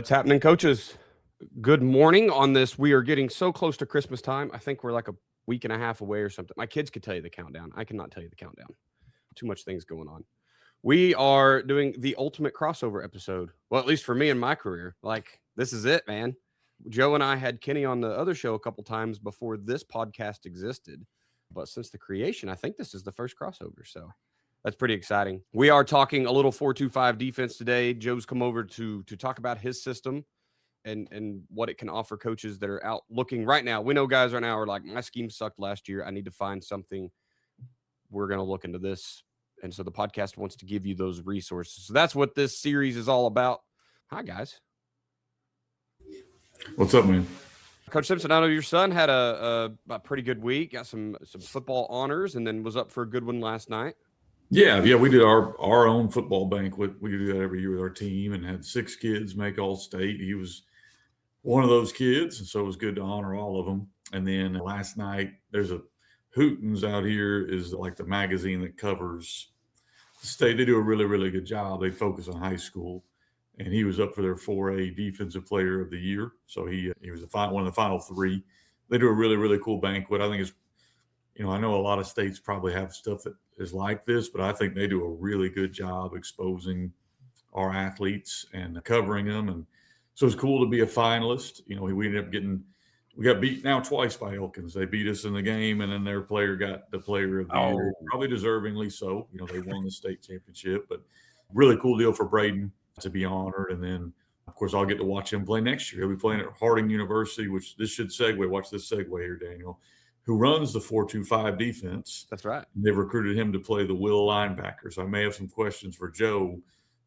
What's happening, coaches? Good morning on this. We are getting so close to Christmas time. I think we're like a week and a half away or something. My kids could tell you the countdown. I cannot tell you the countdown. Too much things going on. We are doing the ultimate crossover episode. Well, at least for me in my career. Like, this is it, man. Joe and I had Kenny on the other show a couple times before this podcast existed. But since the creation, I think this is the first crossover. So that's pretty exciting. We are talking a little 4-2-5 defense today. Joe's come over to talk about his system and what it can offer coaches that are out looking right now. We know guys right now are like, my scheme sucked last year. I need to find something. We're going to look into this. And so the podcast wants to give you those resources. So that's what this series is all about. Hi, guys. What's up, man? Coach Simpson, I know your son had a pretty good week, got some football honors, and then was up for a good one last night. Yeah, we did our own football banquet. We do that every year with our team and had 6 kids make All-State. He was one of those kids, and so it was good to honor all of them. And then last night, there's a Hootens out here is like the magazine that covers the state. They do a really, really good job. They focus on high school, and he was up for their 4A Defensive Player of the Year. So he was one of the final 3. They do a really, really cool banquet. I think it's, I know a lot of states probably have stuff that is like this, but I think they do a really good job exposing our athletes and covering them. And so it's cool to be a finalist. We ended up we got beat now twice by Elkins. They beat us in the game, and then their player got the player of the year, probably deservingly so. They won the state championship, but really cool deal for Braden to be honored. And then, of course, I'll get to watch him play next year. He'll be playing at Harding University, which this should segue. Watch this segue here, Daniel. Who runs the 4-2-5 defense. That's right. They've recruited him to play the will linebacker. So I may have some questions for Joe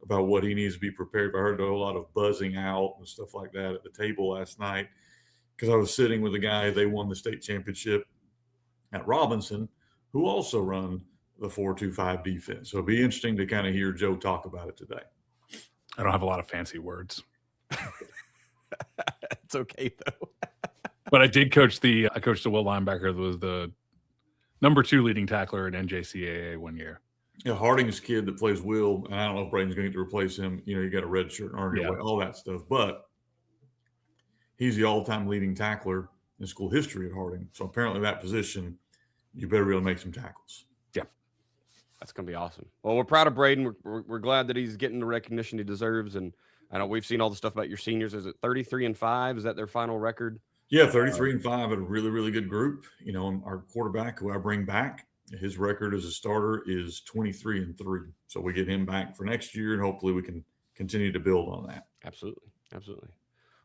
about what he needs to be prepared. I heard a whole lot of buzzing out and stuff like that at the table last night because I was sitting with a guy. They won the state championship at Robinson, who also run the 4-2-5 defense. So it'll be interesting to kind of hear Joe talk about it today. I don't have a lot of fancy words. It's okay, though. But I did coach the will linebacker that was the number 2 leading tackler in NJCAA one year. Yeah, Harding's kid that plays will, and I don't know if Braden's going to replace him. You got a red shirt and arm your way, all that stuff. But he's the all-time leading tackler in school history at Harding. So apparently that position, you better be able to make some tackles. Yeah. That's going to be awesome. Well, we're proud of Braden. We're glad that he's getting the recognition he deserves. And I know we've seen all the stuff about your seniors. Is it 33-5? Is that their final record? Yeah, 33-5 at a really, really good group. Our quarterback, who I bring back, his record as a starter is 23-3. So we get him back for next year, and hopefully we can continue to build on that. Absolutely.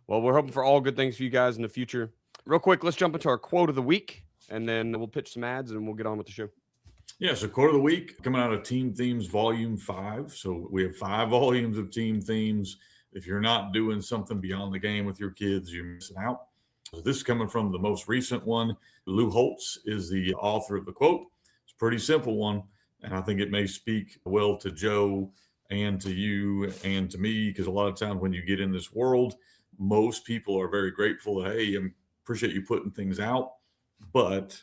Well, we're hoping for all good things for you guys in the future. Real quick, let's jump into our quote of the week, and then we'll pitch some ads, and we'll get on with the show. Yeah, so quote of the week coming out of Team Themes Volume 5. So we have 5 volumes of Team Themes. If you're not doing something beyond the game with your kids, you're missing out. So this is coming from the most recent one. Lou Holtz is the author of the quote. It's a pretty simple one, and I think it may speak well to Joe and to you and to me, because a lot of times when you get in this world, most people are very grateful that, hey, I appreciate you putting things out, but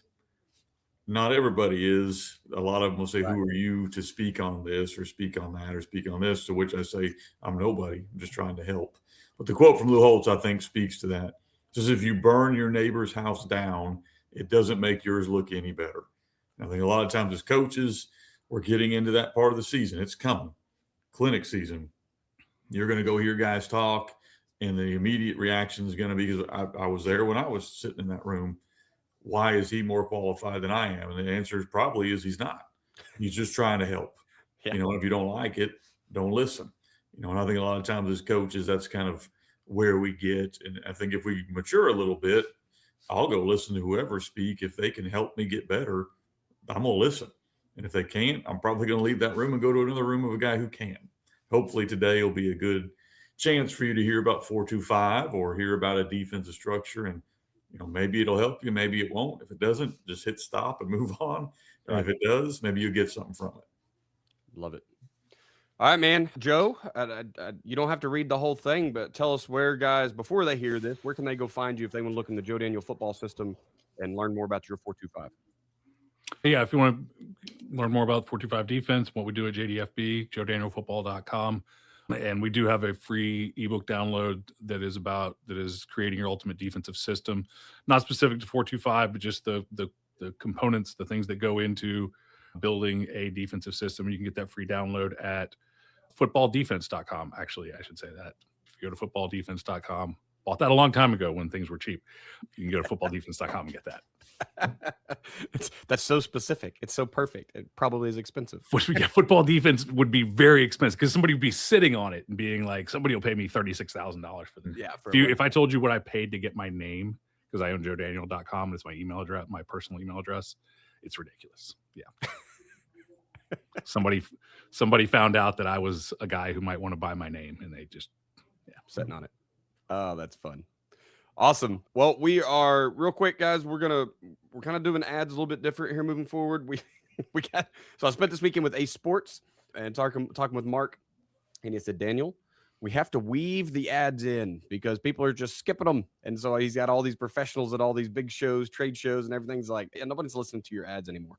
not everybody is. A lot of them will say, right, who are you to speak on this or speak on that or speak on this, to which I say, I'm nobody. I'm just trying to help. But the quote from Lou Holtz, I think, speaks to that. Just if you burn your neighbor's house down, it doesn't make yours look any better. And I think a lot of times as coaches, we're getting into that part of the season. It's coming. Clinic season. You're going to go hear guys talk, and the immediate reaction is going to be, because I was there when I was sitting in that room, why is he more qualified than I am? And the answer is probably he's not. He's just trying to help. Yeah. If you don't like it, don't listen. And I think a lot of times as coaches, that's kind of where we get. And I think if we mature a little bit, I'll go listen to whoever speak. If they can help me get better, I'm going to listen. And if they can't, I'm probably going to leave that room and go to another room of a guy who can. Hopefully today will be a good chance for you to hear about 4-2-5 or hear about a defensive structure. And, maybe it'll help you. Maybe it won't. If it doesn't, just hit stop and move on. And if it does, maybe you'll get something from it. Love it. All right, man. Joe, you don't have to read the whole thing, but tell us where guys, before they hear this, where can they go find you if they want to look in the Joe Daniel football system and learn more about your 4-2-5? Yeah, if you want to learn more about 4-2-5 defense, what we do at JDFB, JoeDanielFootball.com. And we do have a free ebook download that is creating your ultimate defensive system, not specific to 425, but just the components, the things that go into building a defensive system. You can get that free download at footballdefense.com. Actually, I should say that. If you go to footballdefense.com, bought that a long time ago when things were cheap. You can go to footballdefense.com and get that. That's so specific. It's so perfect. It probably is expensive. Which we get football defense would be very expensive because somebody would be sitting on it and being like, somebody will pay me $36,000 for this. Yeah. If I told you what I paid to get my name, because I own joedaniel.com and it's my email address, my personal email address, it's ridiculous. Yeah. Somebody found out that I was a guy who might want to buy my name, and they just sitting on it. Oh, that's fun. Awesome. Well, we are real quick, guys. We're kind of doing ads a little bit different here moving forward. So I spent this weekend with Ace Sports and talking with Mark, and he said, Daniel, we have to weave the ads in because people are just skipping them. And so he's got all these professionals at all these big shows, trade shows, and everything's like, yeah, nobody's listening to your ads anymore.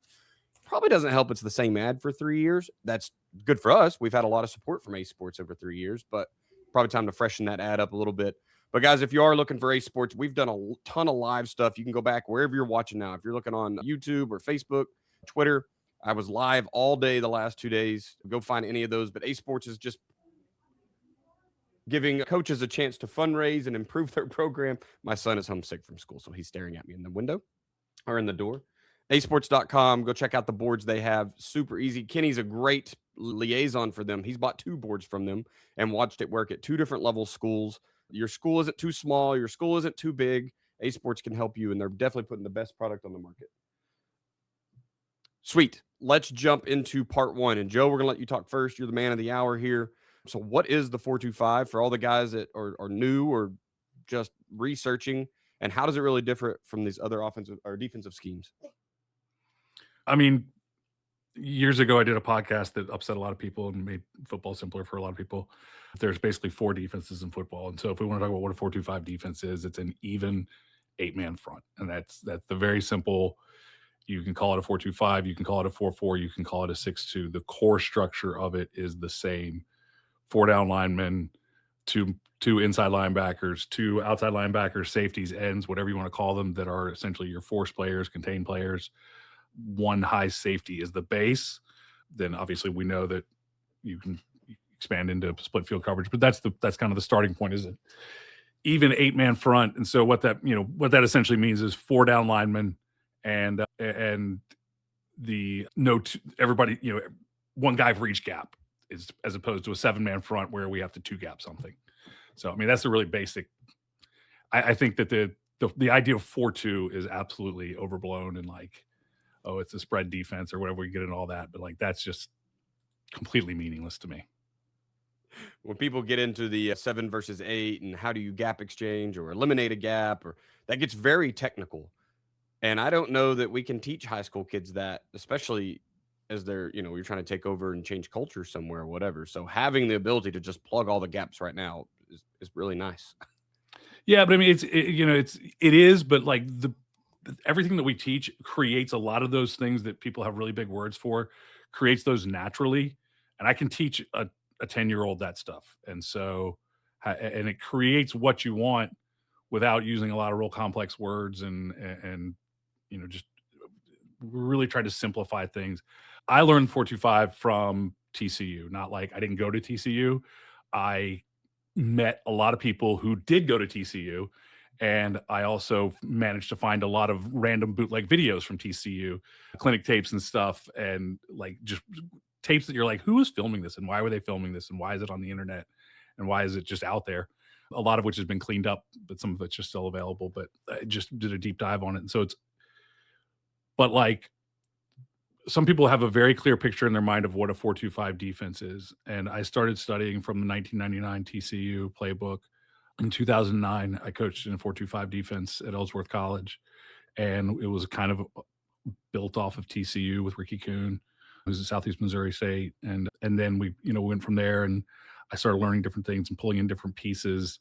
Probably doesn't help. It's the same ad for 3 years. That's good for us. We've had a lot of support from Ace Sports over 3 years, but probably time to freshen that ad up a little bit. But guys, if you are looking for Ace Sports, we've done a ton of live stuff. You can go back wherever you're watching now. If you're looking on YouTube or Facebook, Twitter, I was live all day the last 2 days. Go find any of those. But Ace Sports is just giving coaches a chance to fundraise and improve their program. My son is homesick from school, so he's staring at me in the window or in the door. Asports.com. Go check out the boards they have. Super easy. Kenny's a great liaison for them. He's bought 2 boards from them and watched it work at 2 different level schools. Your school isn't too small. Your school isn't too big. Ace Sports can help you, and they're definitely putting the best product on the market. Sweet. Let's jump into part 1. And Joe, we're going to let you talk first. You're the man of the hour here. So what is the 4-2-5 for all the guys that are new or just researching, and how does it really differ from these other offensive or defensive schemes? I mean, years ago, I did a podcast that upset a lot of people and made football simpler for a lot of people. There's basically 4 defenses in football. And so if we want to talk about what a 4-2-5 defense is, it's an even 8-man front. And that's the very simple. You can call it a 4-2-5. You can call it a 4-4. You can call it a 6-2. The core structure of it is the same. 4 down linemen, two inside linebackers, 2 outside linebackers, safeties, ends, whatever you want to call them, that are essentially your force players, contain players. 1 high safety is the base. Then obviously we know that you can expand into split field coverage, but that's kind of the starting point, is it? Even 8-man front. And so what that essentially means is 4 down linemen and everybody, 1 guy for each gap, is as opposed to a 7-man front where we have to 2 gap something. So I mean, that's a really basic. I think that the idea of 4-2 is absolutely overblown, and like, oh, it's a spread defense or whatever we get into all that. But like, that's just completely meaningless to me. When people get into the 7 versus 8 and how do you gap exchange or eliminate a gap, or that gets very technical. And I don't know that we can teach high school kids that, especially as they're, you're trying to take over and change culture somewhere or whatever. So having the ability to just plug all the gaps right now is really nice. Yeah, but I mean, it is, but like everything that we teach creates a lot of those things that people have really big words for, creates those naturally. And I can teach a 10-year-old that stuff. And so, and it creates what you want without using a lot of real complex words and just really try to simplify things. I learned 4-2-5 from TCU, not like I didn't go to TCU. I met a lot of people who did go to TCU. And I also managed to find a lot of random bootleg videos from TCU, clinic tapes and stuff, and like just tapes that you're like, who is filming this, and why were they filming this, and why is it on the internet, and why is it just out there? A lot of which has been cleaned up, but some of it's just still available. But I just did a deep dive on it. And so but like, some people have a very clear picture in their mind of what a 4-2-5 defense is. And I started studying from the 1999 TCU playbook. In 2009, I coached in a 4-2-5 defense at Ellsworth College, and it was kind of built off of TCU with Ricky Kuhn, who's at Southeast Missouri State, and then we went from there, and I started learning different things and pulling in different pieces.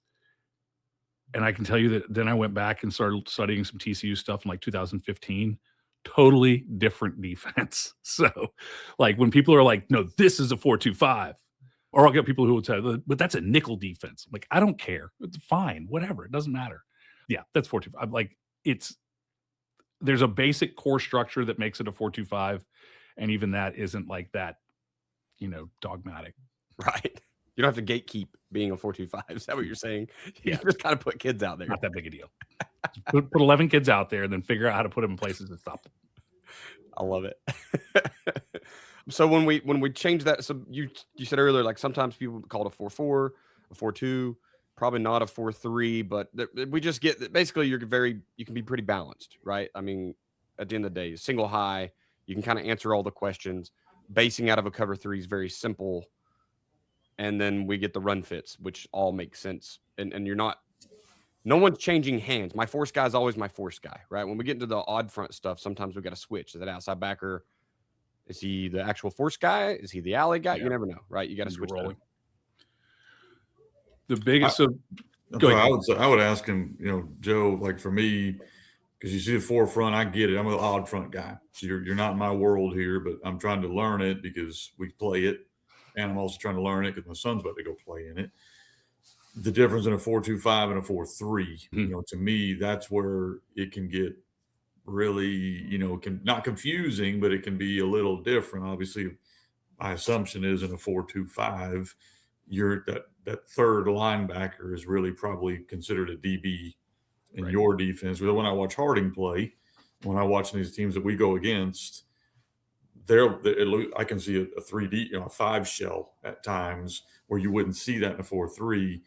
And I can tell you that then I went back and started studying some TCU stuff in like 2015. Totally different defense. So, like when people are like, "No, this is a 4-2-5," Or I'll get people who will tell you, but that's a nickel defense. I'm like, I don't care. It's fine. Whatever. It doesn't matter. Yeah, that's 4-2-5. I'm like, there's a basic core structure that makes it a 4-2-5. And even that isn't like that, dogmatic. Right. You don't have to gatekeep being a 4-2-5. Is that what you're saying? You Yeah. just kind of put kids out there. Not that big a deal. Put 11 kids out there and then figure out how to put them in places and stop them. I love it. So when we change that, so you said earlier, like sometimes people call it a 4-4, a 4-2, probably not a 4-3, but we just get basically you can be pretty balanced, right? I mean, at the end of the day, single high, you can kind of answer all the questions. Basing out of a cover 3 is very simple. And then we get the run fits, which all make sense. And no one's changing hands. My force guy is always my force guy, right? When we get into the odd front stuff, sometimes we got to switch. Is that outside backer? Is he the actual force guy? Is he the alley guy? Yeah. You never know, right? You got to switch. Rolling. The biggest. I would ask him, Joe, like for me, because you see the forefront, I get it. I'm an odd front guy. So you're not in my world here, but I'm trying to learn it because we play it. And I'm also trying to learn it because my son's about to go play in it. The difference in a 4-2-5 and a 4-3, to me, that's where it can get really, not confusing, but it can be a little different. Obviously, my assumption is in a 4-2-5, that third linebacker is really probably considered a DB in your defense. But when I watch Harding play, when I watch these teams that we go against, I can see a 3D, a 5 shell at times where you wouldn't see that in a 4-3.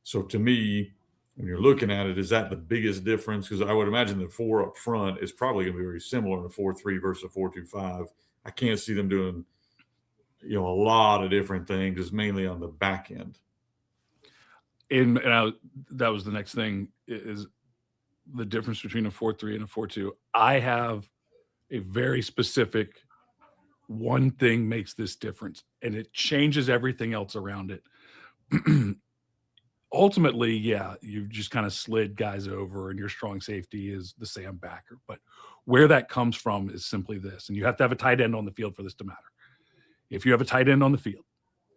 So to me, when you're looking at it, is that the biggest difference? Because I would imagine the 4 up front is probably going to be very similar in a 4-3 versus a 4-2-5. I can't see them doing, a lot of different things. It's mainly on the back end. That was the next thing is the difference between a 4-3 and a 4-2. I have a very specific one thing makes this difference, and it changes everything else around it. Ultimately, yeah, you've just kind of slid guys over, and your strong safety is the Sam backer. But where that comes from is simply this, and you have to have a tight end on the field for this to matter. If you have a tight end on the field,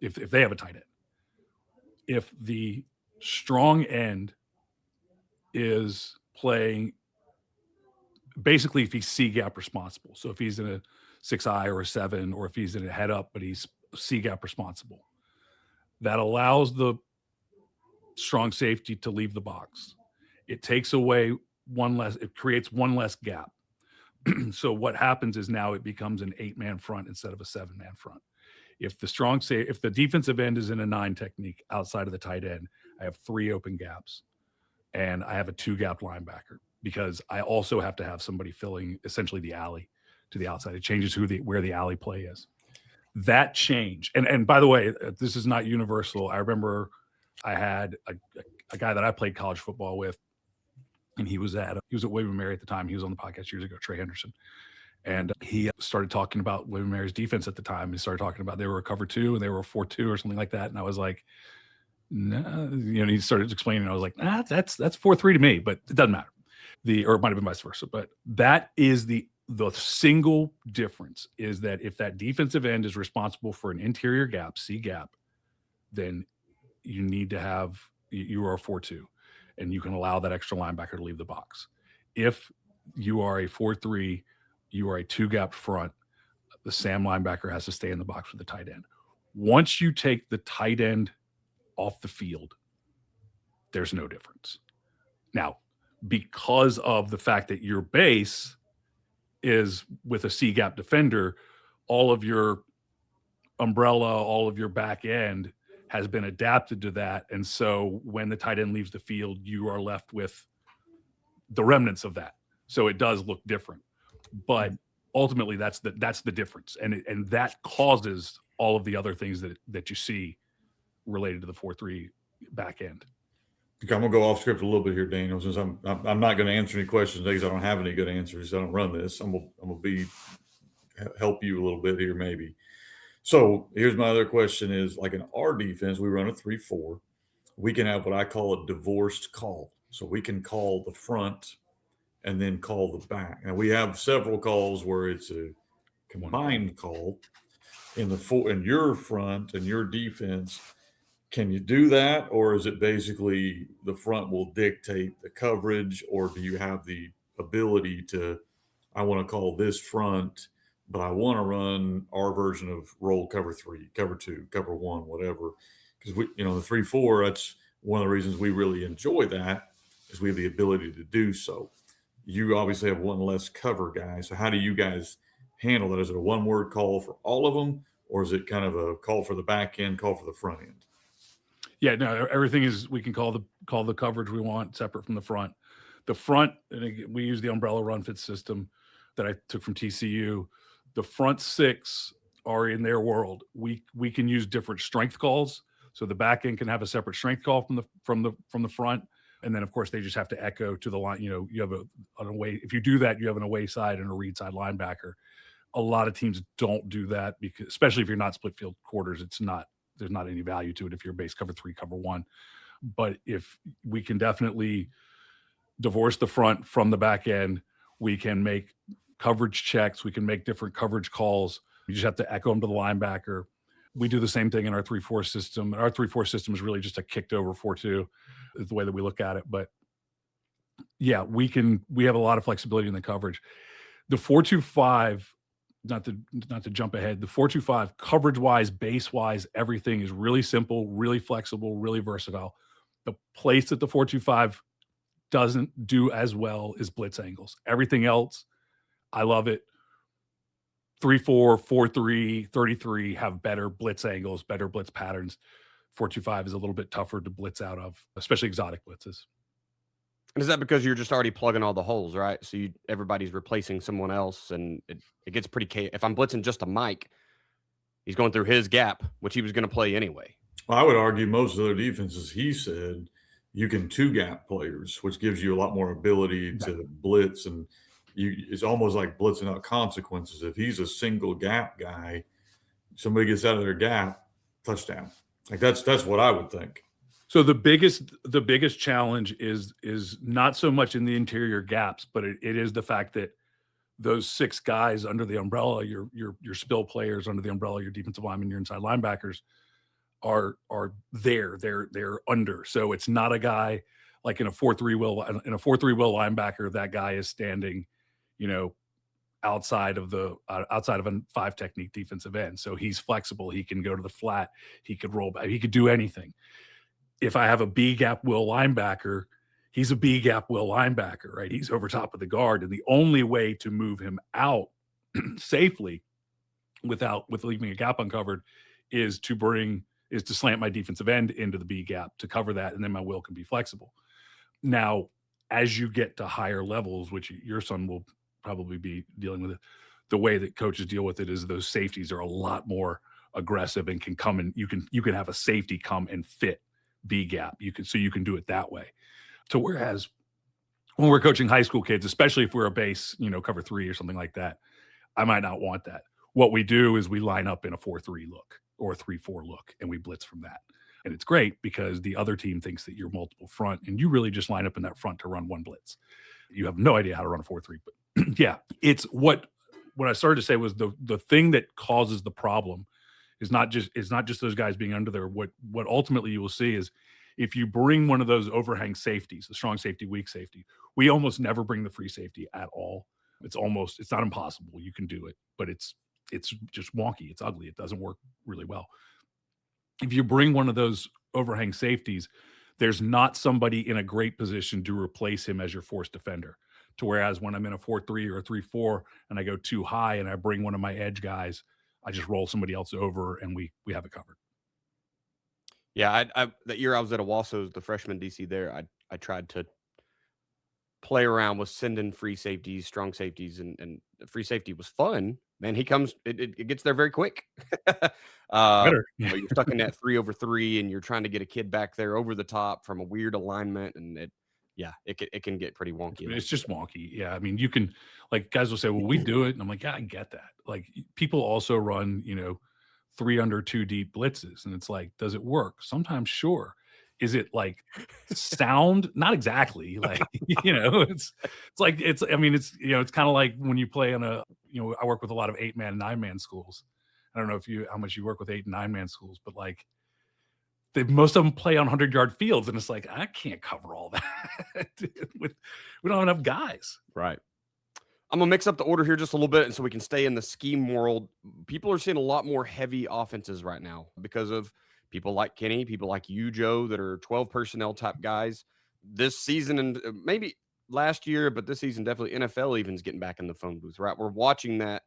if they have a tight end, if the strong end is playing, basically if he's C-gap responsible, so if he's in a 6-eye or a 7, or if he's in a head up, but he's C-gap responsible, that allows the strong safety to leave the box. It takes away it creates one less gap. So what happens is now it becomes an 8-man front instead of a 7-man front. If the defensive end is in a 9 technique outside of the tight end, I have 3 open gaps, and I have a 2-gap linebacker because I also have to have somebody filling essentially the alley to the outside. It changes where the alley play is. That change, and by the way, this is not universal. I remember I had a guy that I played college football with, and he was at William & Mary at the time. He was on the podcast years ago, Trey Henderson. And he started talking about William & Mary's defense at the time. He started talking about they were a cover 2 and they were a 4-2 or something like that. And I was like, no, he started explaining. And I was like, that's 4-3 to me, but it doesn't matter. Or it might have been vice versa. But that is the single difference, is that if that defensive end is responsible for an interior gap, C gap, then you need to have, you are a 4-2, and you can allow that extra linebacker to leave the box. If you are a 4-3, you are a 2-gap front, the Sam linebacker has to stay in the box with the tight end. Once you take the tight end off the field, there's no difference. Now, because of the fact that your base is with a C-gap defender, all of your umbrella, all of your back end has been adapted to that. And so when the tight end leaves the field, you are left with the remnants of that. So it does look different. But ultimately, that's the difference. And that causes all of the other things that you see related to the 4-3 back end. Okay, I'm gonna go off script a little bit here, Daniel, since I'm not going to answer any questions because I don't have any good answers. I don't run this. I'm gonna help you a little bit here, maybe. So here's my other question: is like in our defense, we run a 3-4. We can have what I call a divorced call. So we can call the front and then call the back. And we have several calls where it's a combined call. in your front and your defense. Can you do that, or is it basically the front will dictate the coverage, or do you have the ability to, I want to call this front, but I want to run our version of roll cover 3, cover 2, cover 1, whatever? Because the 3-4, that's one of the reasons we really enjoy that, is we have the ability to do so. You obviously have one less cover guy. So how do you guys handle that? Is it a one-word call for all of them, or is it kind of a call for the back end, call for the front end? Yeah, no, everything is, we can call the coverage we want separate from the front. The front, and again, we use the umbrella run fit system that I took from TCU. The front 6 are in their world. We can use different strength calls. So the back end can have a separate strength call from the front. And then of course they just have to echo to the line. You have an away. If you do that, you have an away side and a read side linebacker. A lot of teams don't do that, because especially if you're not split field quarters, there's not any value to it if you're base cover 3, cover 1. But if we can definitely divorce the front from the back end, we can make coverage checks. We can make different coverage calls. You just have to echo them to the linebacker. We do the same thing in our 3-4 system. Our 3-4 system is really just a kicked over 4-2 is the way that we look at it. But yeah, we have a lot of flexibility in the coverage. The 4-2-5, not to jump ahead, the 4-2-5 coverage wise, base wise, everything is really simple, really flexible, really versatile. The place that the 4-2-5 doesn't do as well is blitz angles. Everything else, I love it. 3-4, 4-3, 33 have better blitz angles, better blitz patterns. 4-2-5 is a little bit tougher to blitz out of, especially exotic blitzes. And is that because you're just already plugging all the holes, right? So everybody's replacing someone else, and it gets pretty chaotic. If I'm blitzing just a Mike, he's going through his gap, which he was going to play anyway. Well, I would argue most of their defenses, he said, you can 2-gap players, which gives you a lot more ability to blitz, and it's almost like blitzing out consequences. If he's a single gap guy, somebody gets out of their gap, touchdown. Like that's what I would think. So the biggest challenge is not so much in the interior gaps, but it is the fact that those 6 guys under the umbrella, your spill players under the umbrella, your defensive linemen, your inside linebackers are there. They're under. So it's not a guy like in a 4-3 will linebacker. That guy is standing, outside of a 5 technique defensive end. So he's flexible. He can go to the flat. He could roll back. He could do anything. If I have a B gap will linebacker, he's a B gap will linebacker, right? He's over top of the guard. And the only way to move him out safely with leaving a gap uncovered is to slant my defensive end into the B gap to cover that. And then my will can be flexible. Now, as you get to higher levels, which your son will probably be dealing with it, the way that coaches deal with it is those safeties are a lot more aggressive and can come and you can have a safety come and fit B gap. You can do it that way. So whereas when we're coaching high school kids, especially if we're a base, cover 3 or something like that, I might not want that. What we do is we line up in a 4-3 look or a 3-4 look, and we blitz from that. And it's great because the other team thinks that you're multiple front, and you really just line up in that front to run one blitz. You have no idea how to run a 4-3, but yeah, it's what I started to say was the thing that causes the problem is not just those guys being under there. What ultimately you will see is if you bring one of those overhang safeties, the strong safety, weak safety, we almost never bring the free safety at all. It's not impossible. You can do it, but it's just wonky. It's ugly. It doesn't work really well. If you bring one of those overhang safeties, there's not somebody in a great position to replace him as your force defender. To whereas when I'm in a 4-3 or a 3-4 and I go too high and I bring one of my edge guys, I just roll somebody else over and we have it covered. Yeah, that year I was at Owasso's, the freshman DC there, I tried to play around with sending free safeties, strong safeties, and free safety was fun. Man, it gets there very quick. You're stuck in that 3-over-3 and you're trying to get a kid back there over the top from a weird alignment, and it can get pretty wonky. It's just wonky. Yeah. I mean, you can, like, guys will say, well, we do it. And I'm like, yeah, I get that. Like, people also run, 3 under 2 deep blitzes. And it's like, does it work? Sometimes, sure. Is it like sound? Not exactly. Like, it's kind of like when you play on I work with a lot of 8-man, 9-man schools. I don't know how much you work with 8 and 9 man schools, but like most of them play on 100-yard fields, and it's like, I can't cover all that. We don't have enough guys. Right. I'm gonna mix up the order here just a little bit, and so we can stay in the scheme world. People are seeing a lot more heavy offenses right now because of people like Kenny, people like you, Joe, that are 12 personnel type guys. This season, and maybe last year, but this season definitely NFL even's getting back in the phone booth. Right, we're watching that.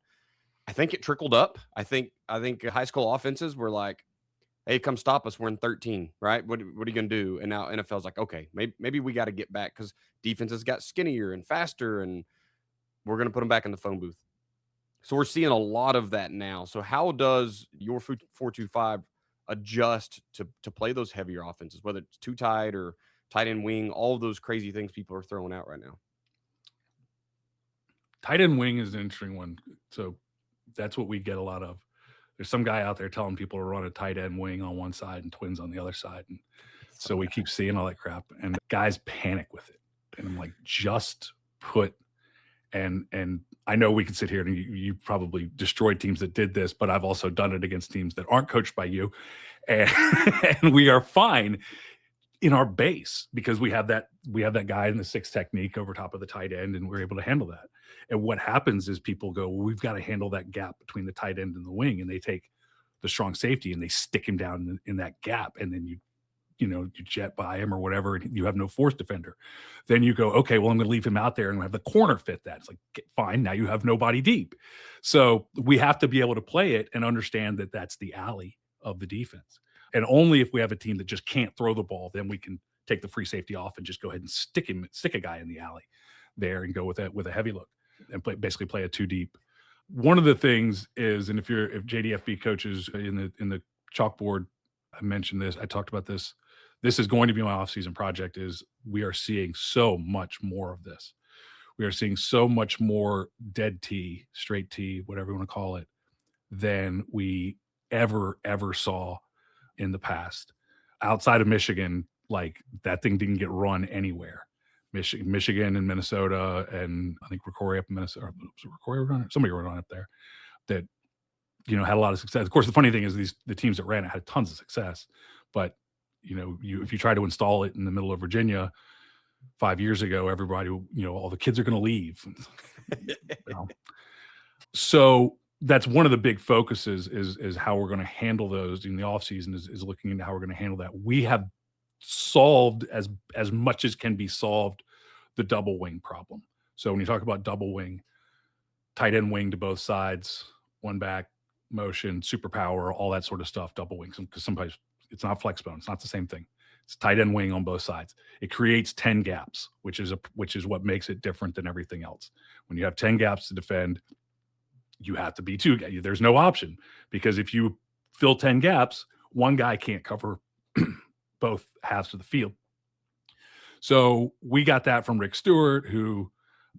I think it trickled up. I think high school offenses were like, hey, come stop us. We're in 13, right? What are you going to do? And now NFL's like, okay, maybe we got to get back because defenses got skinnier and faster, and we're going to put them back in the phone booth. So we're seeing a lot of that now. So how does your 4-2-5 adjust to play those heavier offenses, whether it's too tight or tight end wing, all of those crazy things people are throwing out right now? Tight end wing is an interesting one. So that's what we get a lot of. There's some guy out there telling people to run a tight end wing on one side and twins on the other side. And so we keep seeing all that crap, and guys panic with it. And I'm like, just put, and I know we can sit here and you probably destroyed teams that did this, but I've also done it against teams that aren't coached by you. And, and we are fine in our base because we have that guy in the 6 technique over top of the tight end, and we're able to handle that. And what happens is people go, well, we've got to handle that gap between the tight end and the wing, and they take the strong safety and they stick him down in that gap, and then you jet by him or whatever, and you have no force defender. Then you go, okay, well, I'm going to leave him out there and have the corner fit that. It's like, fine, now you have nobody deep. So we have to be able to play it and understand that that's the alley of the defense. And only if we have a team that just can't throw the ball, then we can take the free safety off and just go ahead and stick a guy in the alley there and go with a heavy look and basically play a 2 deep. One of the things is, and if JDFB coaches in the chalkboard, I mentioned this, I talked about this. This is going to be my off-season project. Is we are seeing so much more of this. We are seeing so much more dead T, straight T, whatever you want to call it, than we ever saw in the past. Outside of Michigan, like that thing didn't get run anywhere. Michigan and Minnesota, and I think Ricori up in Minnesota. Somebody ran up there that had a lot of success. Of course, the funny thing is the teams that ran it had tons of success, but if you try to install it in the middle of Virginia 5 years ago, everybody, all the kids are going to leave. So that's one of the big focuses is how we're going to handle those in the off season is looking into how we're going to handle that. We have solved as much as can be solved the double wing problem. So when you talk about double wing, tight end wing to both sides, one back, motion, superpower, all that sort of stuff, double wings, because sometimes it's not flex bone. It's not the same thing. It's tight end wing on both sides. It creates 10 gaps, which is what makes it different than everything else. When you have 10 gaps to defend, you have to be 2. There's no option, because if you fill 10 gaps, one guy can't cover both halves of the field. So we got that from Rick Stewart, who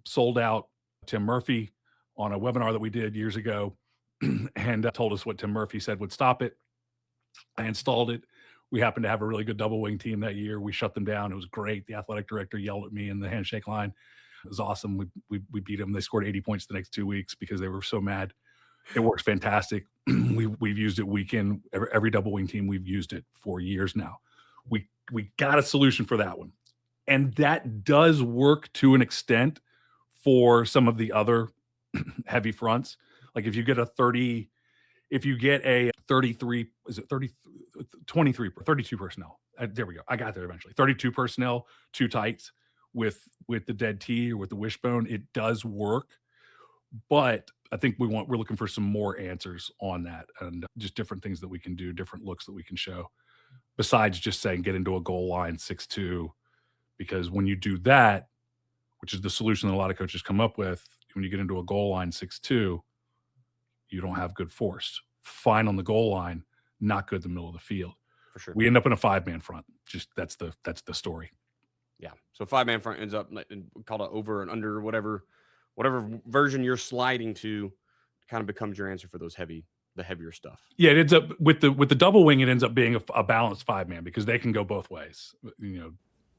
sold out Tim Murphy on a webinar that we did years ago and told us what Tim Murphy said would stop it. I installed it. We happened to have a really good double wing team that year. We shut them down. It was great. The athletic director yelled at me in the handshake line. It was awesome. We beat them. They scored 80 points the next 2 weeks because they were so mad. It works fantastic. We've used it week in. Every double wing team, we've used it for years now. We got a solution for that one. And that does work to an extent for some of the other heavy fronts. Like if you get a 33, is it 30, 23, 32 personnel. There we go. I got there eventually. 32 personnel, 2 tights with the dead T or with the wishbone. It does work, but I think we're looking for some more answers on that and just different things that we can do, different looks that we can show, besides just saying get into a goal line 6-2. Because when you do that, which is the solution that a lot of coaches come up with, when you get into a goal line 6-2, you don't have good force. Fine on the goal line, not good in the middle of the field. For sure. We end up in a 5-man front. Just that's the story. Yeah. So 5-man front ends up called an over and under, whatever version you're sliding to, kind of becomes your answer for the heavier stuff. Yeah, it ends up with the double wing. It ends up being a balanced 5-man because they can go both ways.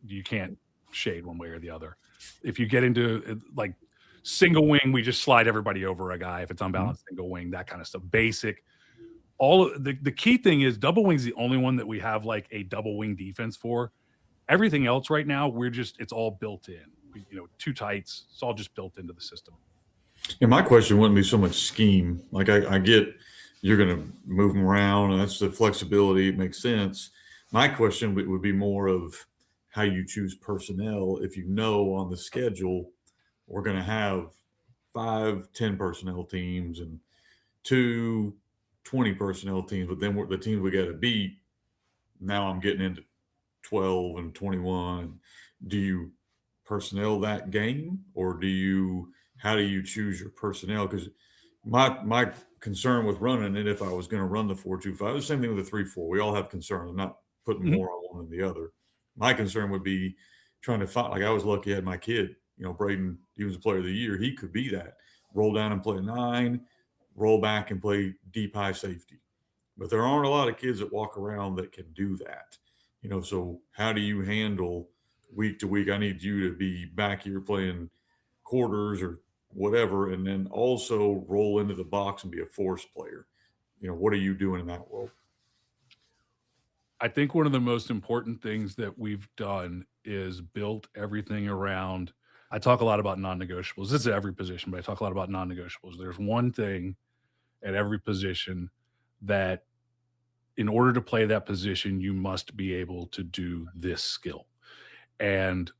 You can't shade one way or the other. If you get into like single wing, we just slide everybody over a guy. If it's unbalanced, single wing, that kind of stuff. Basic the key thing is double wing's the only one that we have like a double wing defense for. Everything else right now, it's all built in. Two tights, it's all just built into the system. And my question wouldn't be so much scheme. Like I get you're going to move them around, and that's the flexibility. It makes sense. My question would be more of how you choose personnel. If you know on the schedule, we're going to have 5 10 personnel teams and 2 20 personnel teams, but then the teams we got to beat. Now I'm getting into 12 and 21. Do you personnel that game, or how do you choose your personnel? Because my concern with running it, if I was going to run the 4-2-5, the same thing with the 3-4. We all have concerns. I'm not putting more on one than the other. My concern would be trying to find, like I was lucky I had my kid, Braden, he was a player of the year. He could be that. Roll down and play 9, roll back and play deep high safety. But there aren't a lot of kids that walk around that can do that. So how do you handle week to week? I need you to be back here playing quarters or whatever, and then also roll into the box and be a force player. What are you doing in that world? I think one of the most important things that we've done is built everything around. I talk a lot about non-negotiables. This is every position, but I talk a lot about non-negotiables. There's one thing at every position that in order to play that position, you must be able to do this skill. And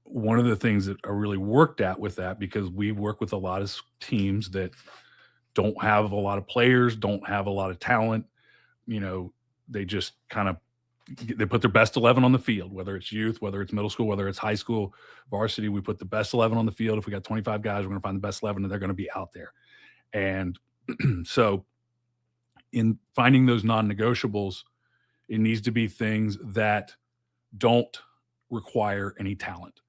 one of the things that I really worked at with that, because we work with a lot of teams that don't have a lot of players, don't have a lot of talent, they just they put their best 11 on the field, whether it's youth, whether it's middle school, whether it's high school, varsity. We put the best 11 on the field. If we got 25 guys, we're going to find the best 11 and they're going to be out there. And so in finding those non-negotiables, it needs to be things that don't require any talent.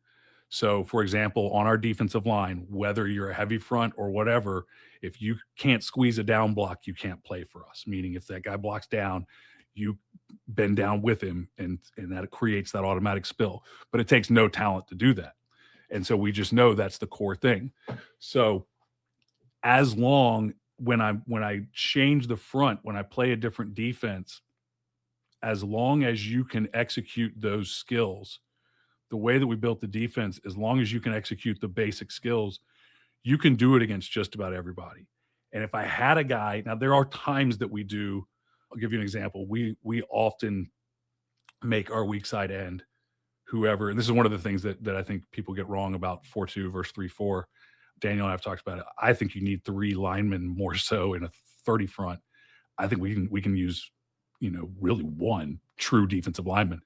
So, for example, on our defensive line, whether you're a heavy front or whatever, if you can't squeeze a down block, you can't play for us. Meaning if that guy blocks down, you bend down with him, and that creates that automatic spill. But it takes no talent to do that. And so we just know that's the core thing. So as long when I change the front, when I play a different defense, as long as you can execute those skills, the way that we built the defense, as long as you can execute the basic skills, you can do it against just about everybody. And if I had a guy, now there are times that we do, I'll give you an example. We often make our weak side end whoever, and this is one of the things that I think people get wrong about 4-2 versus 3-4. Daniel and I have talked about it. I think you need 3 linemen more so in a 30 front. I think we can use, really 1 true defensive lineman.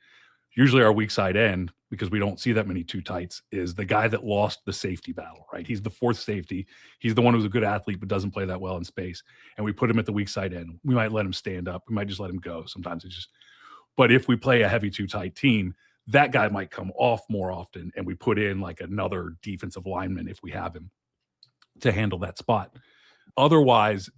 Usually our weak side end, because we don't see that many 2 tights, is the guy that lost the safety battle, right? He's the 4th safety. He's the one who's a good athlete but doesn't play that well in space. And we put him at the weak side end. We might let him stand up. We might just let him go. Sometimes but if we play a heavy 2 tight team, that guy might come off more often, and we put in like another defensive lineman if we have him to handle that spot. Otherwise,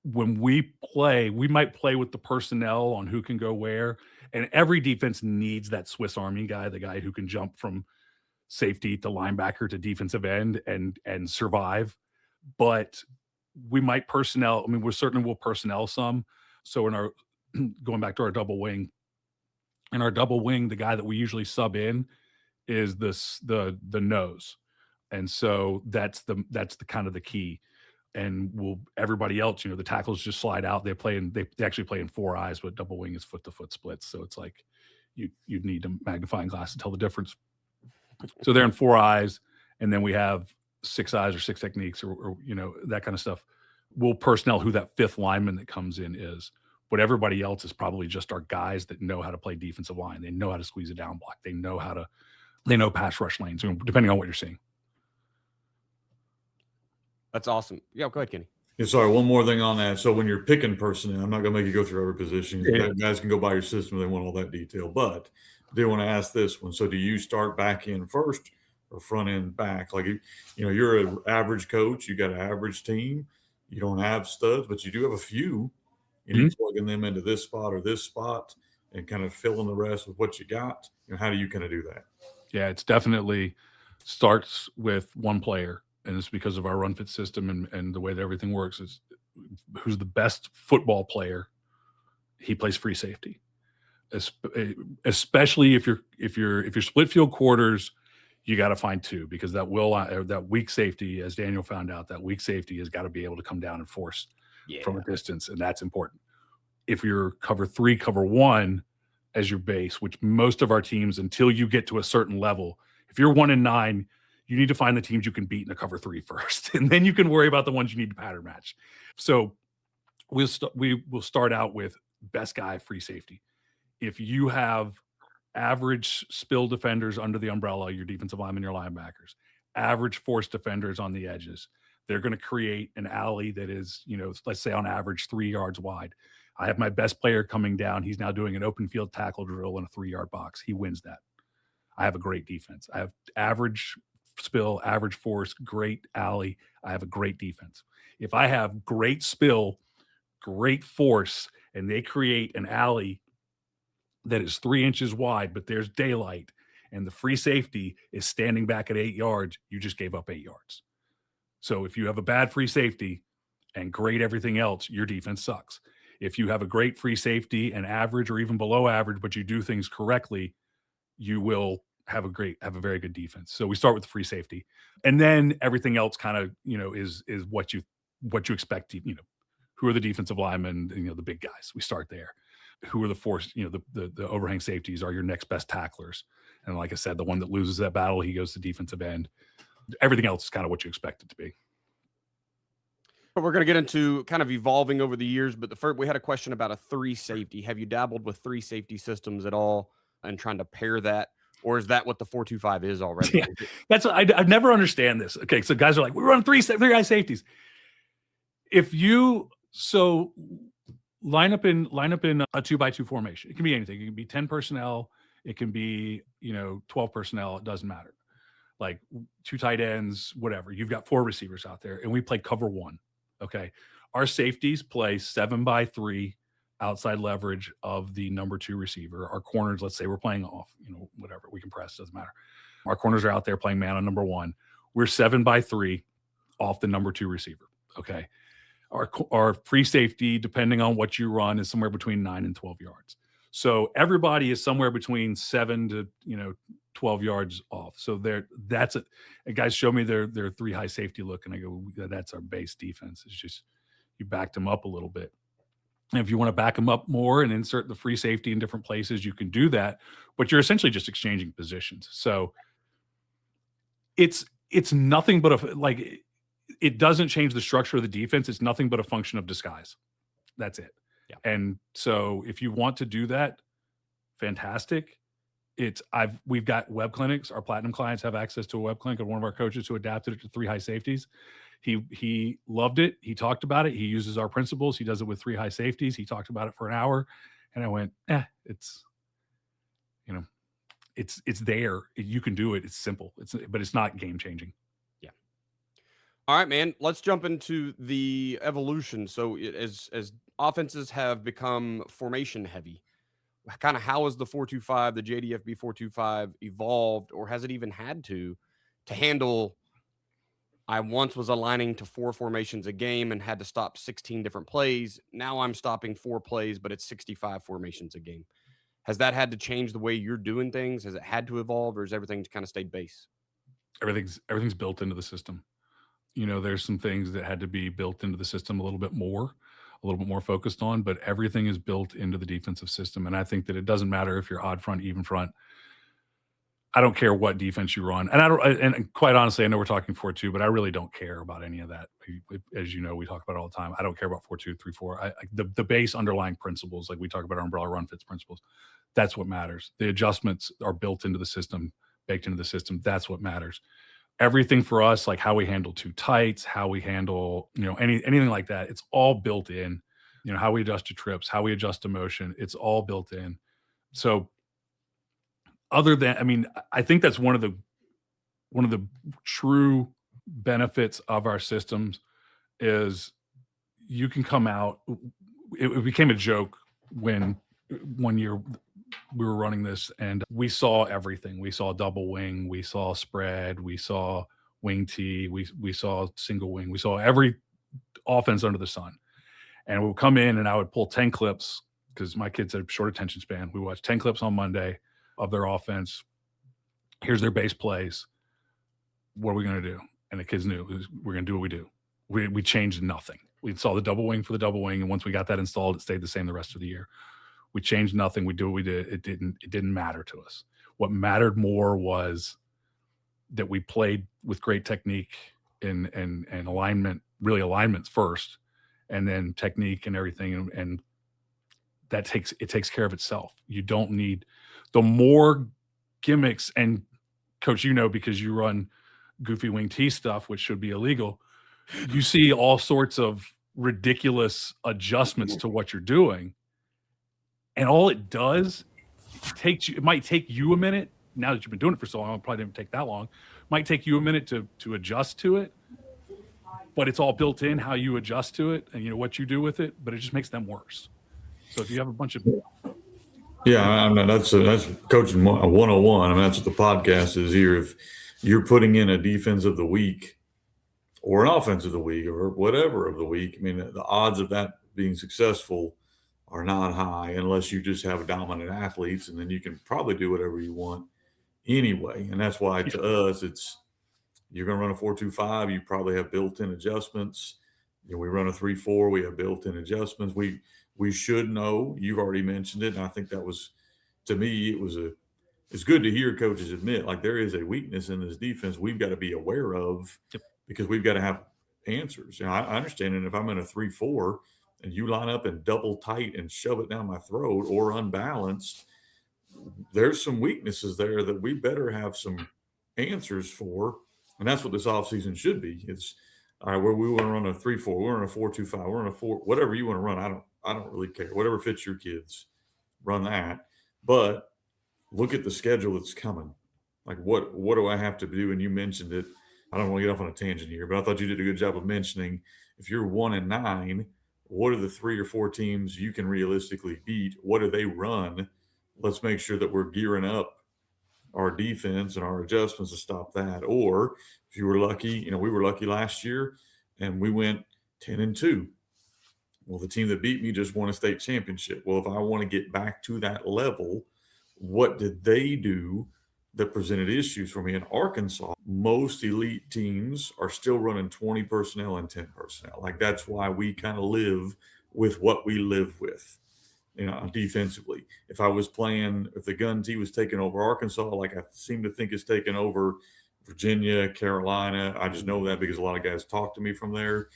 when we play, we might play with the personnel on who can go where. And every defense needs that Swiss Army guy, the guy who can jump from safety to linebacker to defensive end and survive. But we might personnel. I mean, we certainly will personnel some. So in our going back to our double wing, in our double wing, the guy that we usually sub in is the nose, and so that's the kind of the key. And everybody else, the tackles just slide out. They actually play in 4 eyes, but double wing is foot to foot splits. So it's like you'd need a magnifying glass to tell the difference. So they're in 4 eyes, and then we have 6 eyes or 6 techniques or that kind of stuff. We'll personnel who that 5th lineman that comes in is. But everybody else is probably just our guys that know how to play defensive line. They know how to squeeze a down block. They know pass rush lanes, depending on what you're seeing. That's awesome. Yeah, go ahead, Kenny. Yeah, sorry, one more thing on that. So when you're picking personnel, I'm not going to make you go through every position. Yeah. Guys can go by your system if they want all that detail. But I do want to ask this one. So do you start back end first or front end back? Like, you're an average coach. You got an average team. You don't have studs, but you do have a few. And you're plugging them into this spot or this spot and kind of filling the rest with what you got. How do you kind of do that? Yeah, it's definitely starts with one player. And it's because of our run fit system and the way that everything works. who's the best football player, he plays free safety. Especially if you're split field quarters, you got to find two, because that weak safety, as Daniel found out, that weak safety has got to be able to come down and force from a distance, and that's important. If you're cover 3, cover 1 as your base, which most of our teams, until you get to a certain level, if you're 1 and 9, you need to find the teams you can beat in a cover 3 first, and then you can worry about the ones you need to pattern match. So we will start out with best guy free safety. If you have average spill defenders under the umbrella, your defensive linemen, your linebackers, average force defenders on the edges, they're going to create an alley that is, let's say on average 3 yards wide. I have my best player coming down. He's now doing an open field tackle drill in a 3-yard box. He wins that. I have a great defense. I have average spill, average force, great alley. I have a great defense. If I have great spill, great force, and they create an alley that is 3 inches wide, but there's daylight, and the free safety is standing back at 8 yards, you just gave up 8 yards. So if you have a bad free safety and great everything else, your defense sucks. If you have a great free safety and average or even below average, but you do things correctly, you will have a very good defense. So we start with the free safety, and then everything else kind of, is what you expect. Who are the defensive linemen? The big guys. We start there. Who are the force? The overhang safeties are your next best tacklers. And like I said, the one that loses that battle, he goes to defensive end. Everything else is kind of what you expect it to be. We're going to get into kind of evolving over the years, but we had a question about a 3 safety. Have you dabbled with 3 safety systems at all and trying to pair that? Or is that what the 4-2-5 is already? Yeah, I've never understand this. Okay, so guys are like, we run 3 guy safeties. Line up in a 2-by-2 formation. It can be anything. It can be 10 personnel. It can be 12 personnel. It doesn't matter. Like 2 tight ends, whatever. You've got 4 receivers out there, and we play cover 1. Okay, our safeties play 7-by-3 outside leverage of the number 2 receiver. Our corners, let's say we're playing off, whatever, we can press, doesn't matter. Our corners are out there playing man on number 1. We're 7-by-3 off the number 2 receiver. Okay. Our free safety, depending on what you run, is somewhere between 9 and 12 yards. So everybody is somewhere between 7 to 12 yards off. So that's it. And guys show me their 3 high safety look, and I go, that's our base defense. It's just you backed them up a little bit. And if you want to back them up more and insert the free safety in different places, you can do that. But you're essentially just exchanging positions. So it's nothing but it doesn't change the structure of the defense. It's nothing but a function of disguise. That's it. Yeah. And so if you want to do that, fantastic. We've got web clinics. Our platinum clients have access to a web clinic of one of our coaches who adapted it to 3 high safeties. He loved it. He talked about it. He uses our principles. He does it with 3 high safeties. He talked about it for an hour, and I went, it's there. You can do it. It's simple. But it's not game changing. Yeah. All right, man. Let's jump into the evolution. So as offenses have become formation heavy, kind of how has the 4-2-5, the JDFB 4-2-5 evolved, or has it even had to handle? I once was aligning to 4 formations a game and had to stop 16 different plays. Now I'm stopping 4 plays, but it's 65 formations a game. Has that had to change the way you're doing things? Has it had to evolve, or has everything kind of stayed base? Everything's built into the system. There's some things that had to be built into the system a little bit more focused on, but everything is built into the defensive system. And I think that it doesn't matter if you're odd front, even front. I don't care what defense you run. And quite honestly, I know we're talking 4-2, but I really don't care about any of that. As you know, we talk about it all the time. I don't care about 4-2, 3-4. The base underlying principles, like we talk about our umbrella run fits principles, that's what matters. The adjustments are built into the system, baked into the system. That's what matters. Everything for us, like how we handle 2 tights, how we handle, anything like that, it's all built in. How we adjust to trips, how we adjust to motion, it's all built in. So I think that's one of the true benefits of our systems is you can come out. It became a joke when one year we were running this and we saw everything. We saw double wing, we saw spread, we saw wing T, we saw single wing, we saw every offense under the sun. And we would come in and I would pull 10 clips because my kids have short attention span. We watched 10 clips on Monday of their offense. Here's their base plays. What are we going to do? And the kids knew we're going to do what we do. We changed nothing. We installed the double wing for the double wing. And once we got that installed, it stayed the same the rest of the year. We changed nothing. We do what we did. It didn't matter to us. What mattered more was that we played with great technique and alignment, really alignments first, and then technique and everything. And that takes care of itself. You don't need the more gimmicks. And coach, because you run goofy wing T stuff, which should be illegal, you see all sorts of ridiculous adjustments to what you're doing. And all it does, it might take you a minute. Now that you've been doing it for so long, it probably didn't take that long. Might take you a minute to adjust to it, but it's all built in how you adjust to it and what you do with it, but it just makes them worse. So if you have a bunch of that's coaching 101. I mean, that's what the podcast is here. If you're putting in a defense of the week or an offense of the week or whatever of the week, I mean, the odds of that being successful are not high unless you just have dominant athletes, and then you can probably do whatever you want anyway. And that's why to us, you're going to run a 4-2-5. You probably have built-in adjustments. We run a 3-4. We have built-in adjustments. We should know. You've already mentioned it, and I think that was, to me, it's good to hear coaches admit like there is a weakness in this defense we've got to be aware of because we've got to have answers. I understand it if I'm in a 3-4 and you line up and double tight and shove it down my throat or unbalanced, there's some weaknesses there that we better have some answers for. And that's what this offseason should be. It's all right, where we want to run a 3-4, we're on a 4-2-5, we're on a 4, whatever you want to run. I don't really care. Whatever fits your kids, run that. But look at the schedule that's coming. Like what do I have to do? And you mentioned it. I don't want to get off on a tangent here, but I thought you did a good job of mentioning if you're 1-9, what are the 3 or 4 teams you can realistically beat? What do they run? Let's make sure that we're gearing up our defense and our adjustments to stop that. Or if you were lucky, we were lucky last year and we went 10-2. Well, the team that beat me just won a state championship. Well, if I want to get back to that level, what did they do that presented issues for me? In Arkansas, most elite teams are still running 20 personnel and 10 personnel. Like that's why we kind of live with what we live with, defensively. If the gun T was taking over Arkansas, like I seem to think it's taken over Virginia, Carolina, I just know that because a lot of guys talk to me from there,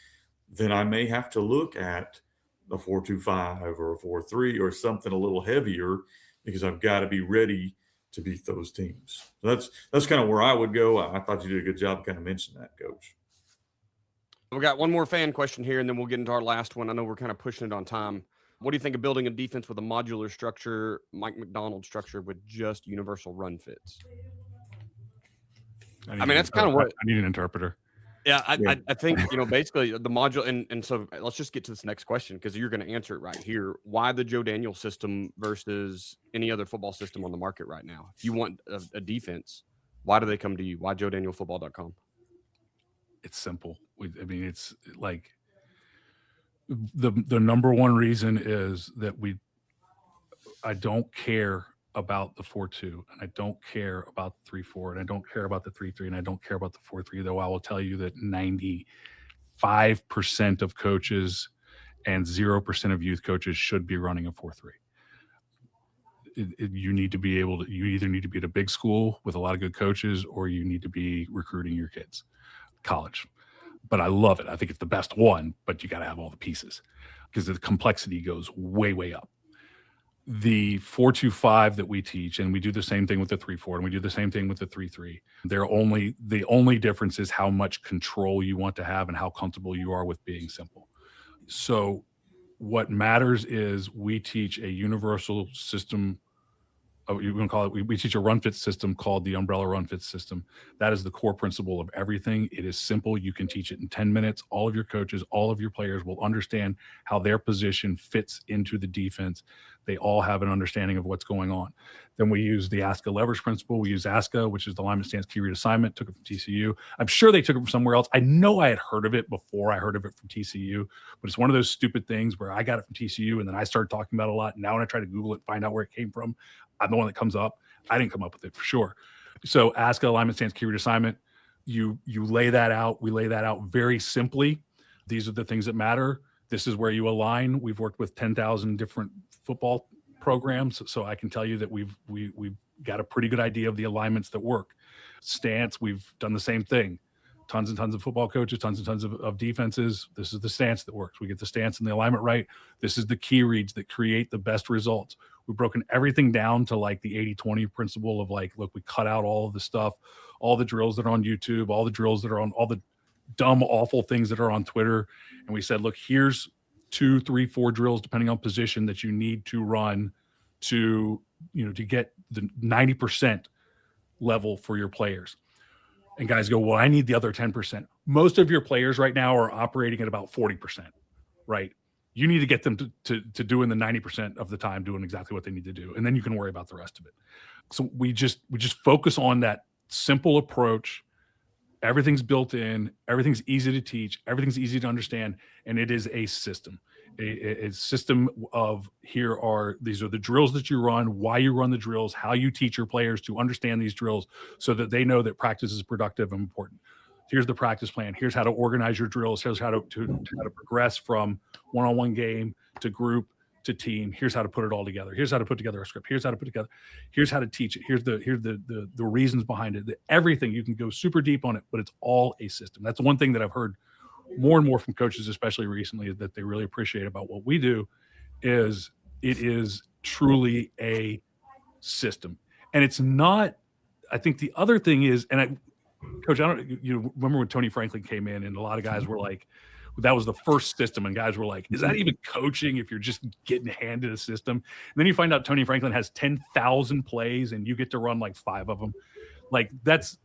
then I may have to look at a 4-2-5 or a 4-3 or something a little heavier because I've got to be ready to beat those teams. So that's kind of where I would go. I thought you did a good job kind of mentioning that, Coach. We got one more fan question here, and then we'll get into our last one. I know we're kind of pushing it on time. What do you think of building a defense with a modular structure, Mike McDonald structure with just universal run fits? I mean, that's kind of what I need an interpreter. Yeah, I think, basically the module, and so let's just get to this next question because you're going to answer it right here. Why the Joe Daniel system versus any other football system on the market right now? If you want a defense, why do they come to you? Why JoeDanielFootball.com? It's simple. It's like the number one reason is that I don't care about the 4-2, and I don't care about the 3-4, and I don't care about the 3-3, and I don't care about the 4-3, though I will tell you that 95% of coaches and 0% of youth coaches should be running a 4-3. You need to be able to, you either need to be at a big school with a lot of good coaches, or you need to be recruiting your kids, college. But I love it. I think it's the best one, but you got to have all the pieces because the complexity goes way, way up. The 4-2-5 that we teach, and we do the same thing with the 3-4, and we do the same thing with the 3-3. The only difference is how much control you want to have and how comfortable you are with being simple. So what matters is we teach a universal system. You're going to call it, we teach a run fit system called the umbrella run fit system. That is the core principle of everything. It is simple. You can teach it in 10 minutes. All of your coaches, all of your players will understand how their position fits into the defense. They all have an understanding of what's going on. Then we use the ASCA leverage principle. We use ASCA, which is the alignment stance key read assignment. Took it from TCU. I'm sure they took it from somewhere else. I know I had heard of it before I heard of it from TCU, but it's one of those stupid things where I got it from TCU and then I started talking about it a lot. And now when I try to Google it, find out where it came from, I'm the one that comes up. I didn't come up with it for sure. So ASCA alignment stance key read assignment. You lay that out. We lay that out very simply. These are the things that matter. This is where you align. We've worked with 10,000 different football programs, so I can tell you that we've got a pretty good idea of the alignments that work. Stance, we've done the same thing. Tons and tons of football coaches, tons and tons of defenses. This is the stance that works. We get the stance and the alignment right. This is the key reads that create the best results. We've broken everything down to like the 80-20 principle of like, look, we cut out all of the stuff, all the drills that are on YouTube, all the drills that are on all the dumb, awful things that are on Twitter. And we said, look, here's 2, 3, 4 drills, depending on position, that you need to run to get the 90% level for your players. And guys go, well, I need the other 10%. Most of your players right now are operating at about 40%, right? You need to get them to doing the 90% of the time, doing exactly what they need to do. And then you can worry about the rest of it. So we just focus on that simple approach. Everything's built in, everything's easy to teach, everything's easy to understand, and it is a system. A system of these are the drills that you run, why you run the drills, how you teach your players to understand these drills so that they know that practice is productive and important. Here's the practice plan. Here's how to organize your drills. Here's how to progress from one-on-one game to group to team. Here's how to put it all together. Here's how to put together a script. Here's how to teach it. Here's the reasons behind it. Everything. You can go super deep on it, but it's all a system. That's one thing that I've heard more and more from coaches, especially recently, that they really appreciate about what we do is it is truly a system. And it's not, I think the other thing is, Coach, you remember when Tony Franklin came in and a lot of guys were like, that was the first system, and guys were like, is that even coaching if you're just getting handed a system? And then you find out Tony Franklin has 10,000 plays and you get to run like 5 of them. Like this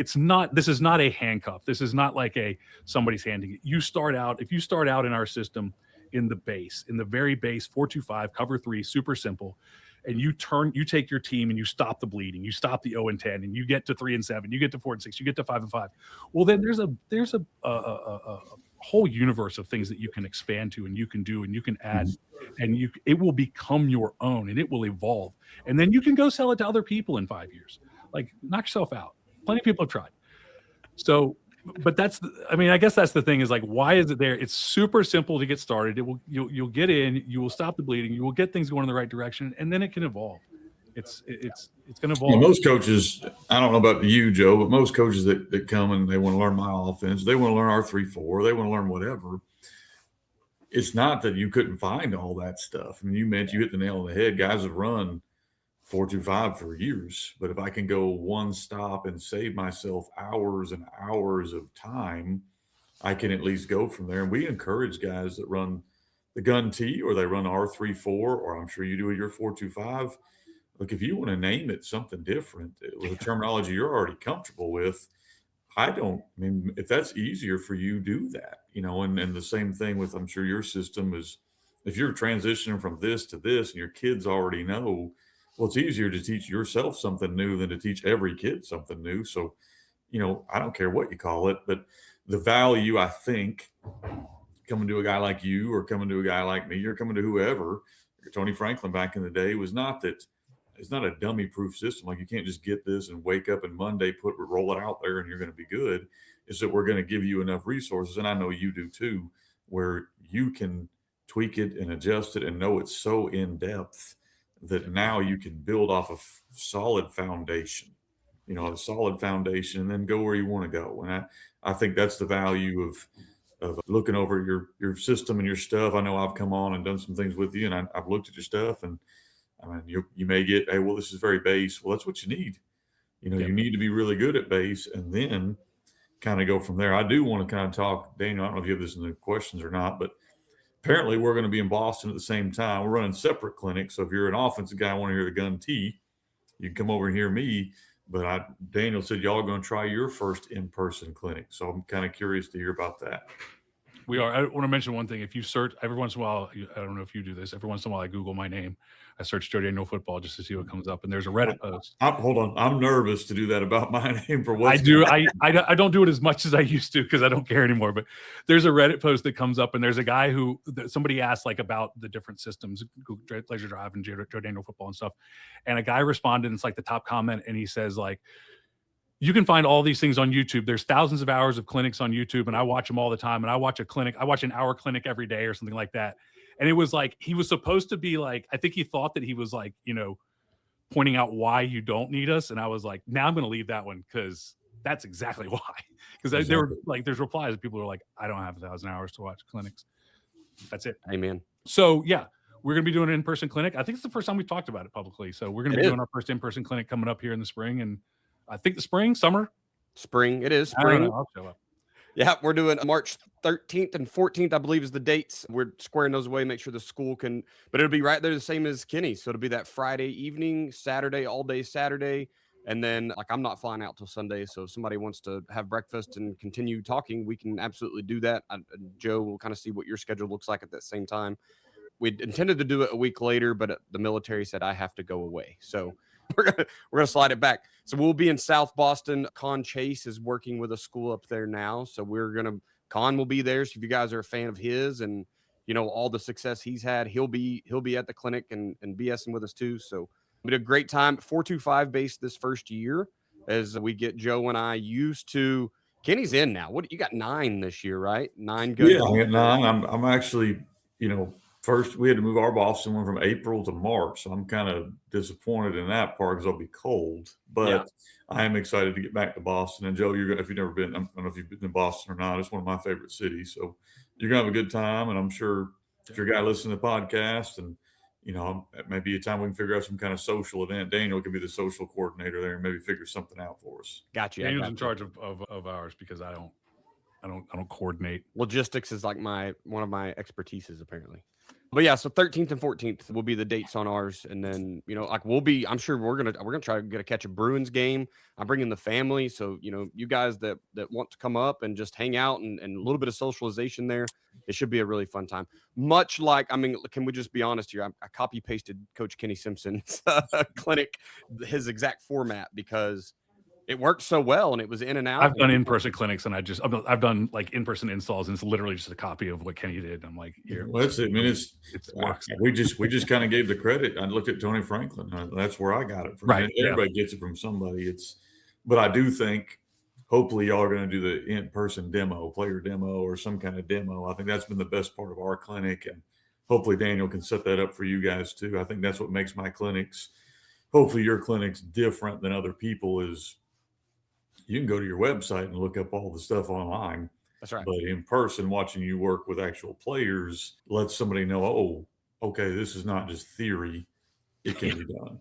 is not a handcuff. This is not like somebody's handing it. If you start out in our system in the very base, 4-2-5, cover 3, super simple. And you take your team and you stop the bleeding, you stop the 0-10, and you get to 3-7, you get to 4-6, you get to 5-5. Well, then there's a whole universe of things that you can expand to and you can do and you can add, and it will become your own and it will evolve. And then you can go sell it to other people in 5 years. Like, knock yourself out. Plenty of people have tried. So, but I guess that's the thing is like, why is it there? It's super simple to get started. You'll get in, you will stop the bleeding, you will get things going in the right direction, and then it can evolve. It's going to evolve. Well, most coaches, I don't know about you, Joe, but most coaches that come and they want to learn my offense, they want to learn R3-4, they want to learn whatever. It's not that you couldn't find all that stuff. I mean, you hit the nail on the head. Guys have run 4-2-5 for years, but if I can go one stop and save myself hours and hours of time, I can at least go from there. And we encourage guys that run the gun T or they run R3-4, or I'm sure you do with your 4-2-5. Look, if you want to name it something different with a terminology you're already comfortable with, if that's easier for you, do that, and the same thing with, I'm sure your system is, if you're transitioning from this to this and your kids already know, well, it's easier to teach yourself something new than to teach every kid something new. So, I don't care what you call it, but the value, I think, coming to a guy like you or coming to a guy like me or coming to whoever, Tony Franklin back in the day, was not that it's not a dummy proof system. Like, you can't just get this and wake up and Monday roll it out there and you're going to be good. It's that we're going to give you enough resources. And I know you do too, where you can tweak it and adjust it and know it's so in depth that now you can build off a solid foundation, a solid foundation, and then go where you want to go. And I think that's the value of looking over your system and your stuff. I know I've come on and done some things with you, and I've looked at your stuff, and I mean, you may get, hey, well, this is very base. Well, that's what you need. You need to be really good at base and then kind of go from there. I do want to kind of talk, Daniel, I don't know if you have this in the questions or not, but apparently we're going to be in Boston at the same time. We're running separate clinics. So if you're an offensive guy, want to hear the gun T, you can come over and hear me. But Daniel said y'all are going to try your first in-person clinic. So I'm kind of curious to hear about that. We are. I want to mention one thing. If you search every once in a while, I don't know if you do this. Every once in a while, I Google my name. I search Joe Daniel football just to see what comes up. And there's a Reddit post. Hold on. I'm nervous to do that about my name for what I do. I don't do it as much as I used to because I don't care anymore. But there's a Reddit post that comes up, and there's a guy somebody asked like about the different systems, Google Laser Drive and Joe Daniel football and stuff. And a guy responded, and it's like the top comment, and he says like, you can find all these things on YouTube. There's thousands of hours of clinics on YouTube, and I watch them all the time. And I watch an hour clinic every day or something like that. And it was like, he was supposed to be like, I think he thought that he was like, pointing out why you don't need us. And I was like, now I'm going to leave that one because that's exactly why. Because there were like, there's replies that people are like, I don't have 1,000 hours to watch clinics. That's it. Amen. So yeah, we're going to be doing an in-person clinic. I think it's the first time we've talked about it publicly. So we're going to be doing our first in-person clinic coming up here in the spring. And I think summer. Spring. It is spring. I'll show up. Yeah, we're doing March 13th and 14th, I believe, is the dates. We're squaring those away, make sure the school can, but it'll be right there the same as Kenny. So it'll be that Friday evening, Saturday, all day Saturday. And then like I'm not flying out till Sunday. So if somebody wants to have breakfast and continue talking, we can absolutely do that. Joe will kind of see what your schedule looks like at that same time. We intended to do it a week later, but the military said I have to go away. So we're gonna slide it back. So we'll be in South Boston. Con Chase is working with a school up there now. So Con will be there. So if you guys are a fan of his and all the success he's had, he'll be at the clinic and BSing with us too. So we had a great time. 425 base this first year as we get Joe and I used to. Kenny's in now. What you got 9 this year, right? 9 good. Yeah, I got 9. I'm actually, first we had to move our Boston one from April to March. So I'm kind of disappointed in that part because I'll be cold. But I am excited to get back to Boston. And Joe, if you've never been, I don't know if you've been to Boston or not. It's one of my favorite cities. So you're gonna have a good time. And I'm sure if you're a guy listening to the podcast and it may be a time we can figure out some kind of social event. Daniel can be the social coordinator there and maybe figure something out for us. Gotcha. Daniel's in charge of ours because I don't coordinate. Logistics is like one of my expertises apparently. But yeah, so 13th and 14th will be the dates on ours. And then, I'm sure we're going to try to catch a Bruins game. I'm bringing the family. So, you guys that want to come up and just hang out and a little bit of socialization there, it should be a really fun time. Much like, can we just be honest here? I copy pasted Coach Kenny Simpson's clinic, his exact format because it worked so well and it was in and out. I've done in-person clinics and I've done like in-person installs and it's literally just a copy of what Kenny did. I'm like, here. Well, that's it. It works. We just kind of gave the credit. I looked at Tony Franklin. That's where I got it from. Right. Everybody gets it from somebody. But I do think hopefully y'all are going to do the in-person demo, player demo or some kind of demo. I think that's been the best part of our clinic. And hopefully Daniel can set that up for you guys too. I think that's what makes my clinics, hopefully your clinic's different than other people is you can go to your website and look up all the stuff online. That's right. But in person, watching you work with actual players lets somebody know, oh, okay, this is not just theory. It can be done,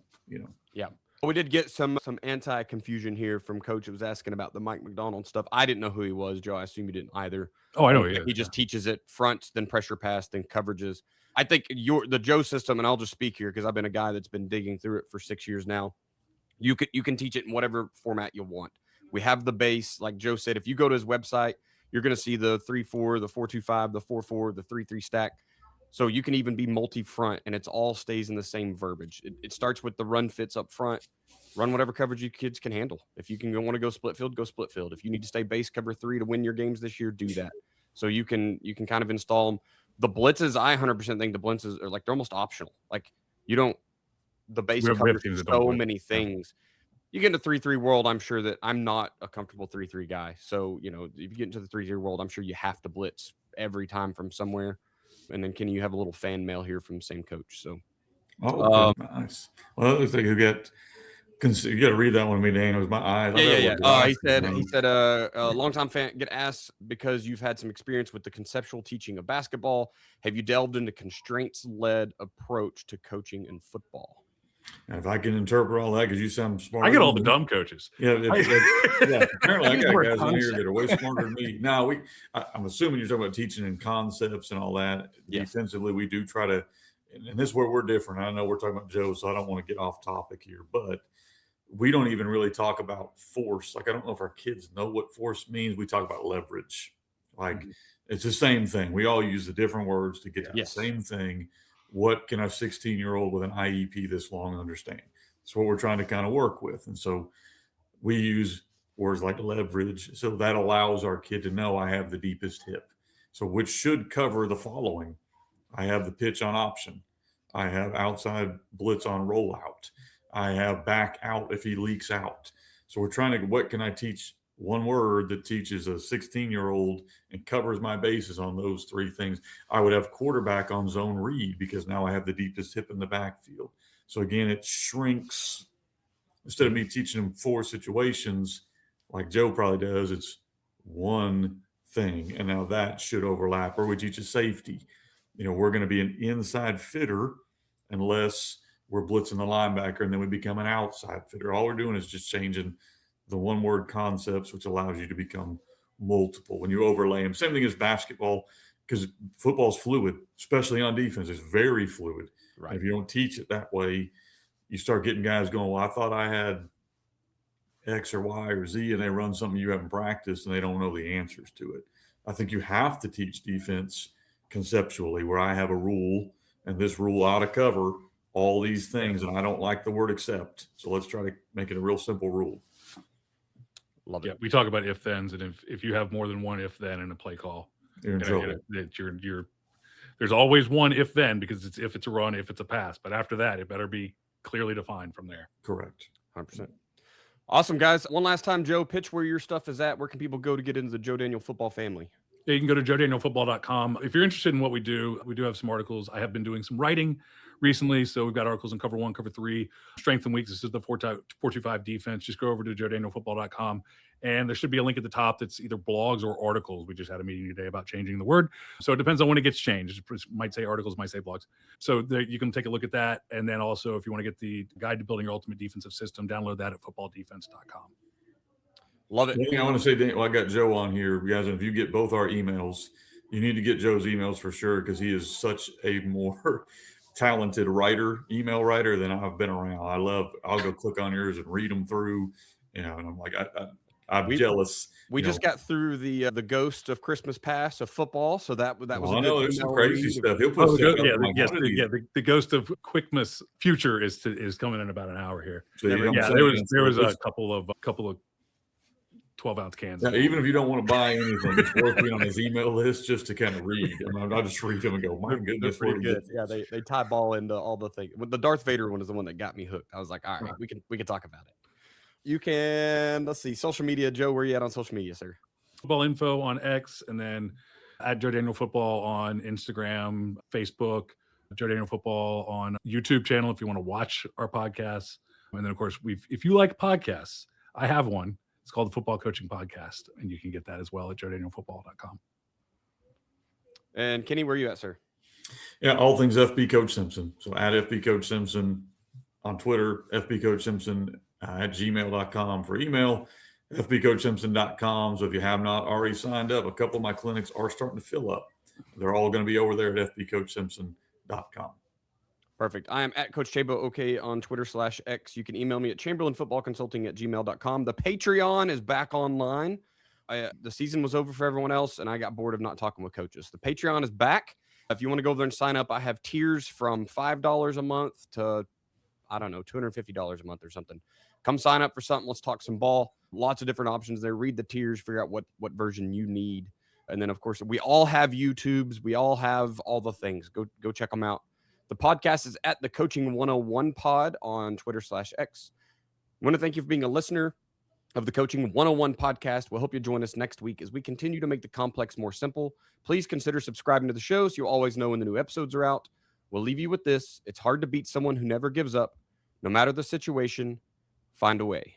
Yeah. We did get some anti-confusion here from Coach. It was asking about the Mike McDonald stuff. I didn't know who he was, Joe. I assume you didn't either. Oh, I know he is. He just teaches it fronts, then pressure pass, then coverages. I think the Joe system, and I'll just speak here because I've been a guy that's been digging through it for 6 years now. You can teach it in whatever format you want. We have the base, like Joe said. If you go to his website, you're going to see the 3-4, the 4-2-5, the 4-4, the 3-3 stack. So you can even be multi-front, and it's all stays in the same verbiage. It starts with the run fits up front. Run whatever coverage you kids can handle. If you want to go split field, go split field. If you need to stay base cover 3 to win your games this year, do that. So you can kind of install them. The blitzes, I 100% think the blitzes are like they're almost optional. Like the base coverage so many things. You get into 3-3 world, I'm sure that I'm not a comfortable 3-3 guy. So, if you get into the 3-3 world, I'm sure you have to blitz every time from somewhere. And then, Kenny, you have a little fan mail here from the same coach. So, nice. Well, it looks like you got to read that one to me, Dan. It was my eyes. Yeah. He said, a longtime fan get asked because you've had some experience with the conceptual teaching of basketball. Have you delved into constraints-led approach to coaching in football? And if I can interpret all that, because you sound smart. I get all the dumb coaches. Yeah, apparently I got guys in here that are way smarter than me. Now, I'm assuming you're talking about teaching in concepts and all that. Yes. Defensively, we do try to, and this is where we're different. I know we're talking about Joe, so I don't want to get off topic here, but we don't even really talk about force. Like, I don't know if our kids know what force means. We talk about leverage. Like it's the same thing. We all use the different words to get to the same thing. What can a 16-year-old with an IEP this long understand? That's what we're trying to kind of work with. And so we use words like leverage. So that allows our kid to know I have the deepest hip. So which should cover the following. I have the pitch on option. I have outside blitz on rollout. I have back out if he leaks out. So we're trying to, what can I teach? One word that teaches a 16-year-old and covers my bases on those three things. I would have quarterback on zone read because now I have the deepest hip in the backfield. So again, it shrinks. Instead of me teaching them 4 situations like Joe probably does, it's one thing. And now that should overlap. Or we teach a safety. We're going to be an inside fitter unless we're blitzing the linebacker, and then we become an outside fitter. All we're doing is just changing the one-word concepts, which allows you to become multiple when you overlay them. Same thing as basketball, because football's fluid, especially on defense. It's very fluid. Right. If you don't teach it that way, you start getting guys going, well, I thought I had X or Y or Z, and they run something you haven't practiced, and they don't know the answers to it. I think you have to teach defense conceptually, where I have a rule, and this rule ought to cover all these things, and I don't like the word except. So let's try to make it a real simple rule. Love it. We talk about if thens, and if you have more than one if then in a play call, you're in trouble. There's always one if then, because it's if it's a run, if it's a pass. But after that, it better be clearly defined from there. Correct. 100%. Awesome, guys. One last time, Joe, pitch where your stuff is at. Where can people go to get into the Joe Daniel football family? Yeah, you can go to joedanielfootball.com. If you're interested in what we do have some articles. I have been doing some writing recently, so we've got articles in cover 1, cover 3, strength and weaknesses of the 4-2-5 defense. Just go over to joedanielfootball.com, and there should be a link at the top that's either blogs or articles. We just had a meeting today about changing the word, so it depends on when it gets changed. It might say articles, might say blogs. So there, you can take a look at that, and then also if you want to get the guide to building your ultimate defensive system, download that at footballdefense.com. Love it. I want to say, Daniel, I got Joe on here, guys. And if you get both our emails, you need to get Joe's emails for sure, because he is such a more talented email writer than I've been around. I'll go click on yours and read them through, and I'm like, I'm jealous. We just got through the ghost of Christmas past of football, so that was. I know there's some crazy stuff. He'll put the ghost of Quickmas future is coming in about an hour here. So there was a couple of 12-ounce cans. Yeah, even if you don't want to buy anything, it's worth being on his email list just to kind of read. And I'll just read them and go, my goodness, pretty good. Yeah, they tie ball into all the things. The Darth Vader one is the one that got me hooked. I was like, all right, we can talk about it. You can, let's see, social media. Joe, where are you at on social media, sir? Football info on X, and then at Joe Daniel Football on Instagram, Facebook, Joe Daniel Football on YouTube channel if you want to watch our podcasts. And then, of course, if you like podcasts, I have one. It's called the Football Coaching Podcast, and you can get that as well at joedanielfootball.com. And Kenny, where are you at, sir? Yeah, all things FB Coach Simpson. So at FB Coach Simpson on Twitter, FB Coach Simpson at gmail.com for email, fbcoachsimpson.com. So if you have not already signed up, a couple of my clinics are starting to fill up. They're all going to be over there at fbcoachsimpson.com. Perfect. I am at Coach Chabo OK on Twitter /X. You can email me at chamberlainfootballconsulting@gmail.com. The Patreon is back online. The season was over for everyone else, and I got bored of not talking with coaches. The Patreon is back. If you want to go over there and sign up, I have tiers from $5 a month to, I don't know, $250 a month or something. Come sign up for something. Let's talk some ball. Lots of different options there. Read the tiers, figure out what version you need. And then, of course, we all have YouTubes. We all have all the things. Go check them out. The podcast is at the Coaching 101 Pod on Twitter /X. I want to thank you for being a listener of the Coaching 101 podcast. We'll hope you join us next week as we continue to make the complex more simple. Please consider subscribing to the show so you'll always know when the new episodes are out. We'll leave you with this. It's hard to beat someone who never gives up. No matter the situation, find a way.